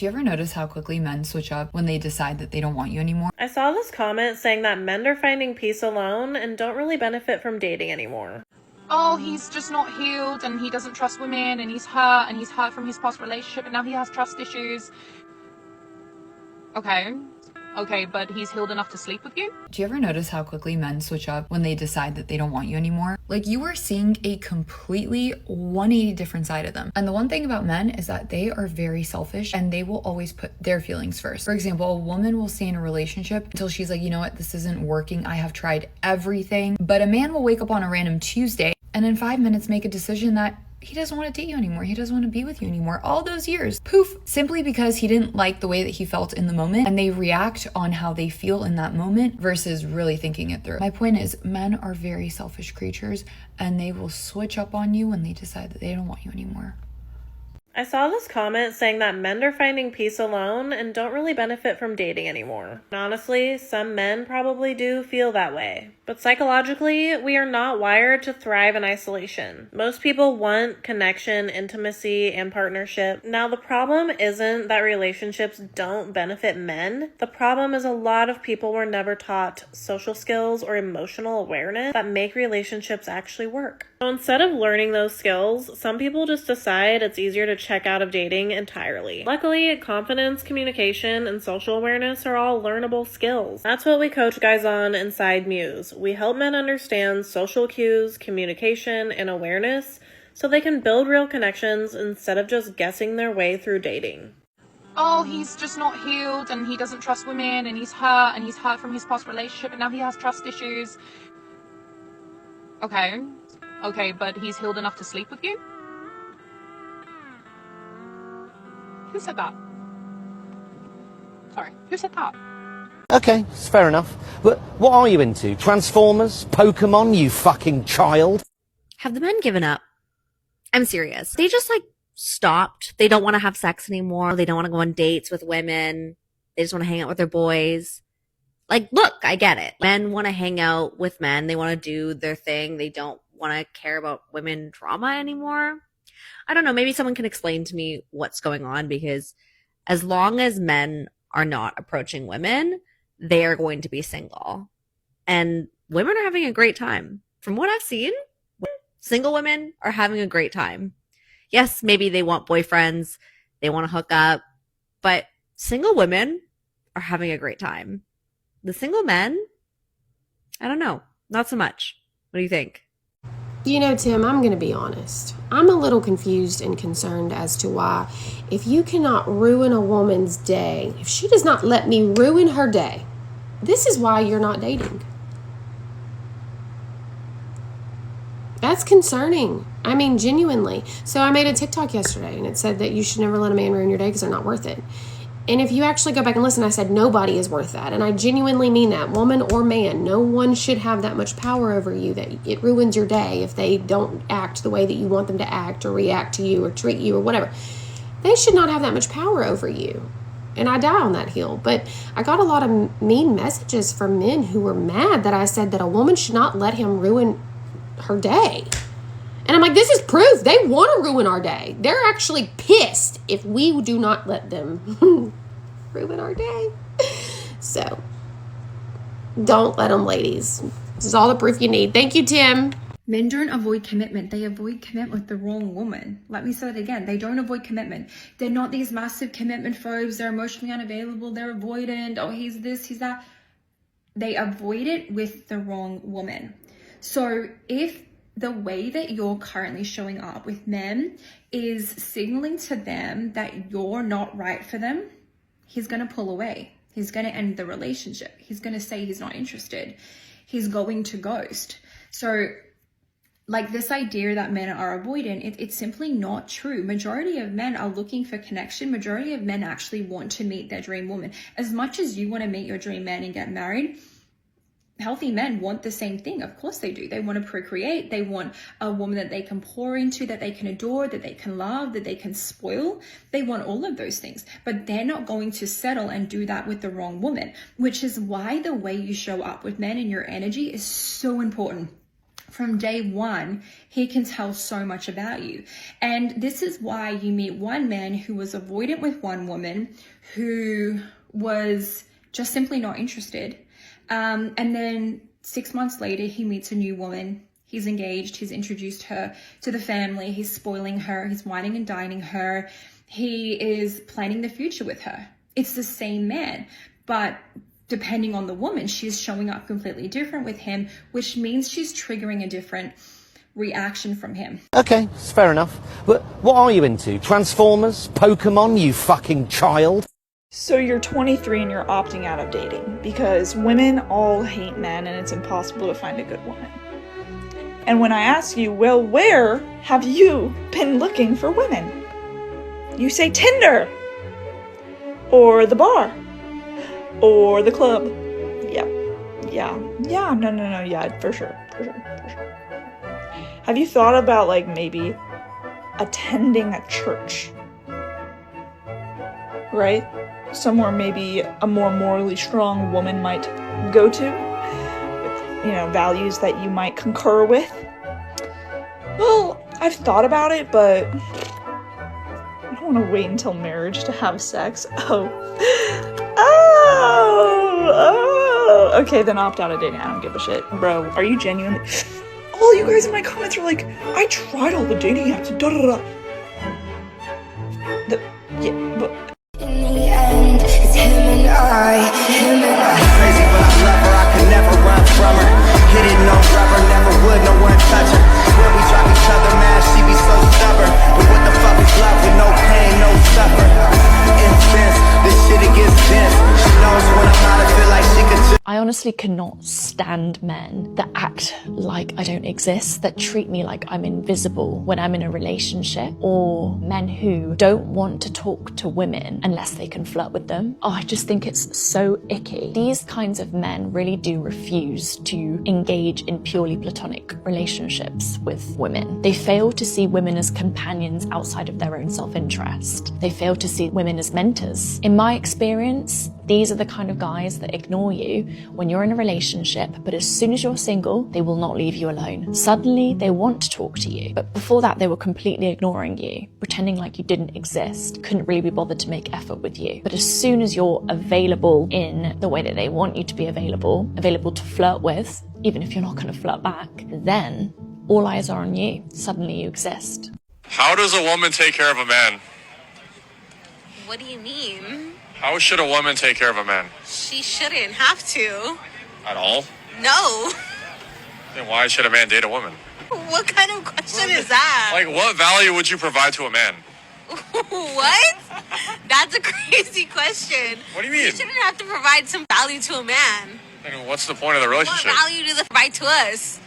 Do you ever notice how quickly men switch up when they decide that they don't want you anymore? I saw this comment saying that men are finding peace alone and don't really benefit from dating anymore. Oh, he's just not healed and he doesn't trust women and he's hurt from his past relationship and now he has trust issues. Okay, but he's healed enough to sleep with you? Do you ever notice how quickly men switch up when they decide that they don't want you anymore? Like, you are seeing a completely 180 different side of them. And the one thing about men is that they are very selfish and they will always put their feelings first. For example, a woman will stay in a relationship until she's like, you know what, this isn't working. I have tried everything. But a man will wake up on a random Tuesday and in 5 minutes make a decision that he doesn't want to date you anymore. He doesn't want to be with you anymore. All those years, poof, simply because he didn't like the way that he felt in the moment, and they react on how they feel in that moment versus really thinking it through. My point is, men are very selfish creatures and they will switch up on you when they decide that they don't want you anymore. I saw this comment saying that men are finding peace alone and don't really benefit from dating anymore. And honestly, some men probably do feel that way. But psychologically, we are not wired to thrive in isolation. Most people want connection, intimacy, and partnership. Now, the problem isn't that relationships don't benefit men. The problem is a lot of people were never taught social skills or emotional awareness that make relationships actually work. So instead of learning those skills, some people just decide it's easier to check out of dating entirely. Luckily, confidence, communication, and social awareness are all learnable skills. That's what we coach guys on inside Muse. We help men understand social cues, communication, and awareness so they can build real connections instead of just guessing their way through dating. Oh, he's just not healed and he doesn't trust women and he's hurt from his past relationship and now he has trust issues. Okay, but he's healed enough to sleep with you? Who said that? Sorry, who said that? Okay, it's fair enough. But what are you into? Transformers? Pokemon, you fucking child? Have the men given up? I'm serious. They just stopped. They don't want to have sex anymore. They don't want to go on dates with women. They just want to hang out with their boys. Look, I get it. Men want to hang out with men. They want to do their thing. They don't want to care about women drama anymore. I don't know. Maybe someone can explain to me what's going on, because as long as men are not approaching women, they are going to be single. And women are having a great time. From what I've seen, single women are having a great time. Yes, maybe they want boyfriends, they want to hook up, but single women are having a great time. The single men, I don't know, not so much. What do you think? You know, Tim, I'm going to be honest. I'm a little confused and concerned as to why, if you cannot ruin a woman's day, if she does not let me ruin her day, this is why you're not dating. That's concerning. I mean, genuinely. So I made a TikTok yesterday and it said that you should never let a man ruin your day because they're not worth it. And if you actually go back and listen, I said nobody is worth that. And I genuinely mean that, woman or man. No one should have that much power over you that it ruins your day if they don't act the way that you want them to act or react to you or treat you or whatever. They should not have that much power over you. And I die on that hill. But I got a lot of mean messages from men who were mad that I said that a woman should not let him ruin her day. And I'm like, this is proof. They want to ruin our day. They're actually pissed if we do not let them ruin our day. So, don't let them, ladies. This is all the proof you need. Thank you, Tim. Men don't avoid commitment. They avoid commitment with the wrong woman. Let me say that again. They don't avoid commitment. They're not these massive commitment phobes. They're emotionally unavailable. They're avoidant. Oh, he's this, he's that. They avoid it with the wrong woman. So if the way that you're currently showing up with men is signaling to them that you're not right for them, he's going to pull away. He's going to end the relationship. He's going to say he's not interested. He's going to ghost. So this idea that men are avoidant, it's simply not true. Majority of men are looking for connection. Majority of men actually want to meet their dream woman. As much as you want to meet your dream man and get married, healthy men want the same thing. Of course they do. They want to procreate. They want a woman that they can pour into, that they can adore, that they can love, that they can spoil. They want all of those things, but they're not going to settle and do that with the wrong woman, which is why the way you show up with men and your energy is so important. from day one, he can tell so much about you. And this is why you meet one man who was avoidant with one woman, who was just simply not interested. And then 6 months later, he meets a new woman. He's engaged. He's introduced her to the family. He's spoiling her. He's wining and dining her. He is planning the future with her. It's the same man, but depending on the woman, she's showing up completely different with him, which means she's triggering a different reaction from him. Okay, it's fair enough. But what are you into? Transformers? Pokemon, you fucking child? So you're 23 and you're opting out of dating because women all hate men and it's impossible to find a good woman. And when I ask you, well, where have you been looking for women? You say Tinder, or the bar, or the club. Yeah, for sure. Have you thought about, like, maybe attending a church? Right? Somewhere maybe a more morally strong woman might go to, with, you know, values that you might concur with. Well, I've thought about it, but I don't want to wait until marriage to have sex. Okay, then opt out of dating. I don't give a shit. Bro, are you genuinely... All you guys in my comments are like, I tried all the dating apps, da-da-da-da. In the end, it's him and I. Crazy, but I love her, I could never run from her. Hit it, no rubber, never would, no one touch her. Swear we drop each other, man, she be so stubborn. But what the fuck is love with no pain, no suffer? Intense, this shit it gets dense. She knows when I'm out, I feel like she could just... I honestly cannot stand men that act like I don't exist, that treat me like I'm invisible when I'm in a relationship, or men who don't want to talk to women unless they can flirt with them. Oh, I just think it's so icky. These kinds of men really do refuse to engage in purely platonic relationships with women. They fail to see women as companions outside of their own self-interest. They fail to see women as mentors. In my experience, these are the kind of guys that ignore you when you're in a relationship, but as soon as you're single, they will not leave you alone. Suddenly, they want to talk to you, but before that, they were completely ignoring you, pretending like you didn't exist, couldn't really be bothered to make effort with you. But as soon as you're available in the way that they want you to be available to flirt with, even if you're not going to flirt back, then all eyes are on you. Suddenly you exist. How does a woman take care of a man? What do you mean? How should a woman take care of a man? She shouldn't have to. At all? No. Then why should a man date a woman? What kind of question is that? Like, what value would you provide to a man? What? That's a crazy question. What do you mean? You shouldn't have to provide some value to a man. And what's the point of the relationship? What value do they provide to us?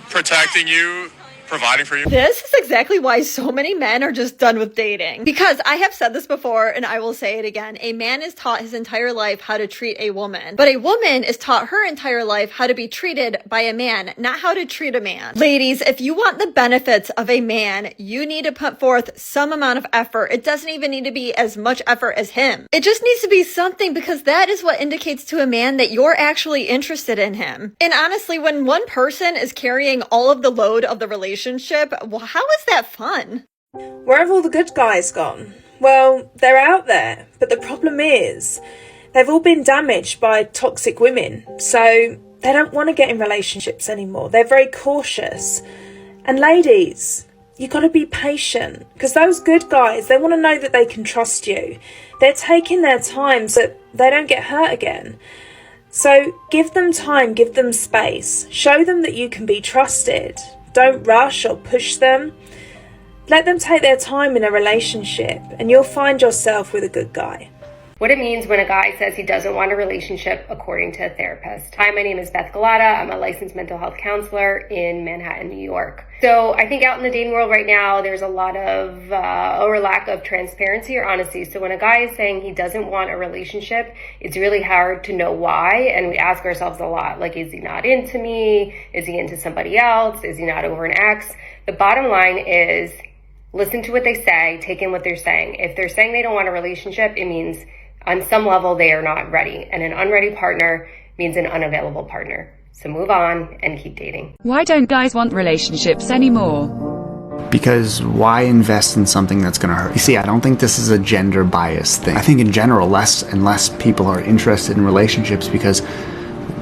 Protecting you, providing for you. This is exactly why so many men are just done with dating. Because I have said this before and I will say it again. A man is taught his entire life how to treat a woman. But a woman is taught her entire life how to be treated by a man, not how to treat a man. Ladies, if you want the benefits of a man, you need to put forth some amount of effort. It doesn't even need to be as much effort as him. It just needs to be something, because that is what indicates to a man that you're actually interested in him. And honestly, when one person is carrying all of the load of the relationship, well, how is that fun? Where have all the good guys gone? Well, they're out there, but the problem is they've all been damaged by toxic women, so they don't want to get in relationships anymore. They're very cautious. And ladies, you got to be patient, because those good guys, they want to know that they can trust you. They're taking their time so that they don't get hurt again. So give them time, give them space, show them that you can be trusted. Don't rush or push them. Let them take their time in a relationship and you'll find yourself with a good guy. What it means when a guy says he doesn't want a relationship according to a therapist. Hi, my name is Beth Galata. I'm a licensed mental health counselor in Manhattan, New York. So I think out in the dating world right now, there's a lot of or lack of transparency or honesty. So when a guy is saying he doesn't want a relationship, it's really hard to know why. And we ask ourselves a lot, like, is he not into me? Is he into somebody else? Is he not over an ex? The bottom line is listen to what they say, take in what they're saying. If they're saying they don't want a relationship, it means on some level they are not ready. And an unready partner means an unavailable partner. So move on and keep dating. Why don't guys want relationships anymore? Because why invest in something that's going to hurt? You see, I don't think this is a gender bias thing. I think in general, less and less people are interested in relationships because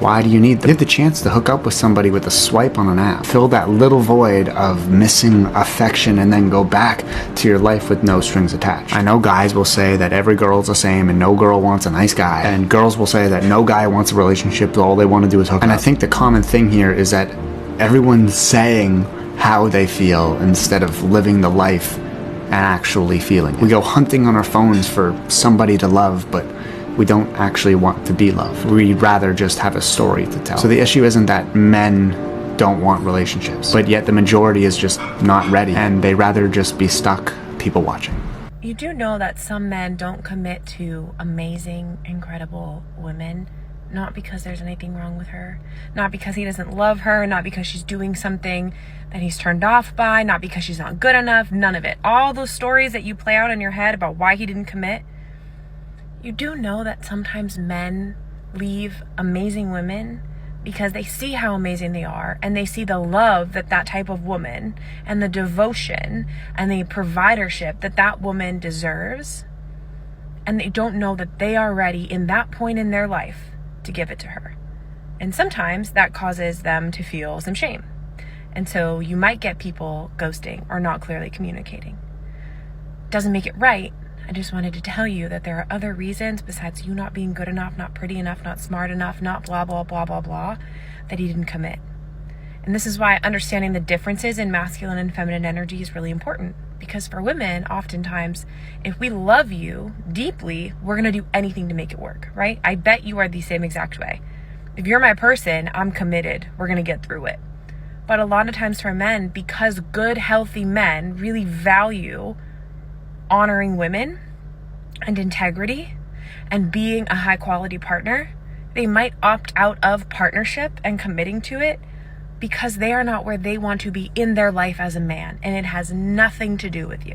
why do you need them? You have the chance to hook up with somebody with a swipe on an app. Fill that little void of missing affection and then go back to your life with no strings attached. I know guys will say that every girl's the same and no girl wants a nice guy. And girls will say that no guy wants a relationship, all they want to do is hook up. And I think the common thing here is that everyone's saying how they feel instead of living the life and actually feeling it. We go hunting on our phones for somebody to love, but we don't actually want to be loved. We'd rather just have a story to tell. So the issue isn't that men don't want relationships, but yet the majority is just not ready, and they rather just be stuck people watching. You do know that some men don't commit to amazing, incredible women, not because there's anything wrong with her, not because he doesn't love her, not because she's doing something that he's turned off by, not because she's not good enough, none of it. All those stories that you play out in your head about why he didn't commit, you do know that sometimes men leave amazing women because they see how amazing they are and they see the love that that type of woman and the devotion and the providership that that woman deserves, and they don't know that they are ready in that point in their life to give it to her. And sometimes that causes them to feel some shame. And so you might get people ghosting or not clearly communicating. Doesn't make it right. I just wanted to tell you that there are other reasons besides you not being good enough, not pretty enough, not smart enough, not blah, blah, blah, blah, blah, that he didn't commit. And this is why understanding the differences in masculine and feminine energy is really important. Because for women, oftentimes, if we love you deeply, we're going to do anything to make it work, right? I bet you are the same exact way. If you're my person, I'm committed. We're going to get through it. But a lot of times for men, because good, healthy men really value honoring women and integrity and being a high quality partner, they might opt out of partnership and committing to it because they are not where they want to be in their life as a man, and it has nothing to do with you.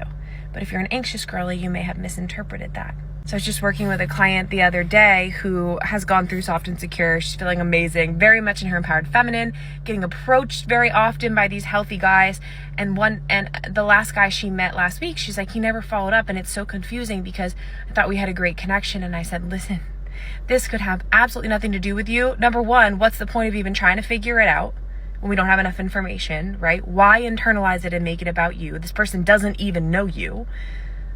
But if you're an anxious girly, you may have misinterpreted that. So I was just working with a client the other day who has gone through Soft and Secure. She's feeling amazing, very much in her empowered feminine, getting approached very often by these healthy guys. And the last guy she met last week, she's like, he never followed up, and it's so confusing because I thought we had a great connection. And I said, listen, this could have absolutely nothing to do with you. Number one, what's the point of even trying to figure it out when we don't have enough information, right? Why internalize it and make it about you? This person doesn't even know you.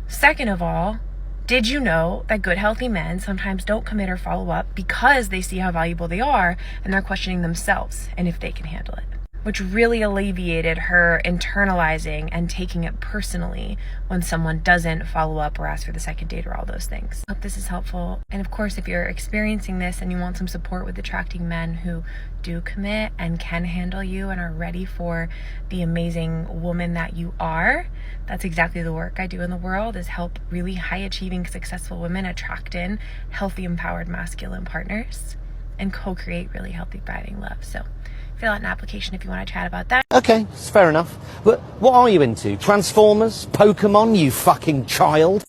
Second of all, did you know that good, healthy men sometimes don't commit or follow up because they see how valuable they are and they're questioning themselves and if they can handle it? Which really alleviated her internalizing and taking it personally when someone doesn't follow up or ask for the second date or all those things. I hope this is helpful. And of course, if you're experiencing this and you want some support with attracting men who do commit and can handle you and are ready for the amazing woman that you are, that's exactly the work I do in the world, is help really high achieving, successful women attract in healthy, empowered, masculine partners and co-create really healthy, thriving love. So fill out an application if you want to chat about that. Okay, it's fair enough. But what are you into? Transformers? Pokemon, you fucking child?